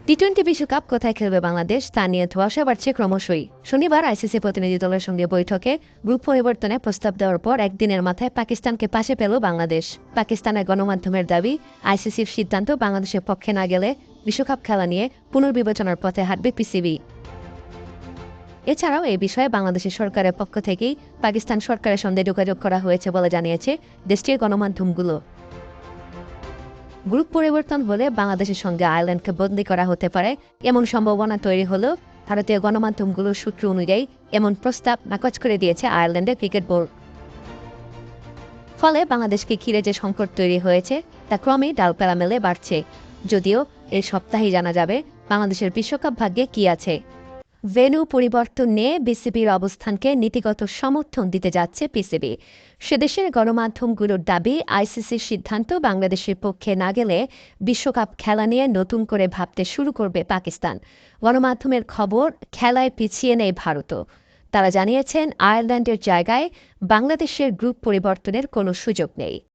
টি-20 বিশ্বকাপ কোথায় খেলবে বাংলাদেশ তা নিয়ে ধোঁয়াশা বাড়ছে ক্রমশই। শনিবার আইসিসি প্রতিনিধি দলের সঙ্গে বৈঠকে গ্রুপ পরিবর্তনে প্রস্তাব দেওয়ার পর একদিনের মাথায় পাকিস্তানকে পাশে পেল বাংলাদেশ। পাকিস্তানের গণমাধ্যমের দাবি, আইসিসির সিদ্ধান্ত বাংলাদেশের পক্ষে না গেলে বিশ্বকাপ খেলা নিয়ে পুনর্বিবেচনার পথে হাঁটবে পিসিবি। এছাড়াও এই বিষয়ে বাংলাদেশের সরকারের পক্ষ থেকেই পাকিস্তান সরকারের সঙ্গে যোগাযোগ করা হয়েছে বলে জানিয়েছে দেশটির গণমাধ্যমগুলো। গ্রুপ পরিবর্তন হলে বাংলাদেশের সঙ্গে আয়ারল্যান্ডকে বদলি করা হতে পারে এমন সম্ভাবনা তৈরি হলেও ভারতীয় গণমাধ্যমগুলোর সূত্র অনুযায়ী এমন প্রস্তাব নাকচ করে দিয়েছে আয়ারল্যান্ডের ক্রিকেট বোর্ড। ফলে বাংলাদেশকে ঘিরে যে সংকট তৈরি হয়েছে তা ক্রমেই ডালপালা মেলে বাড়ছে। যদিও এই সপ্তাহেই জানা যাবে বাংলাদেশের বিশ্বকাপ ভাগ্যে কি আছে। ভেন্যু পরিবর্তন নিয়ে বিসিবির অবস্থানকে নীতিগত সমর্থন দিতে যাচ্ছে পিসিবি। সেদেশের গণমাধ্যমগুলোর দাবি, আইসিসির সিদ্ধান্ত বাংলাদেশের পক্ষে না গেলে বিশ্বকাপ খেলা নিয়ে নতুন করে ভাবতে শুরু করবে পাকিস্তান। গণমাধ্যমের খবর, খেলায় পিছিয়ে নেই ভারতও। তারা জানিয়েছেন, আয়ারল্যান্ডের জায়গায় বাংলাদেশের গ্রুপ পরিবর্তনের কোনো সুযোগ নেই।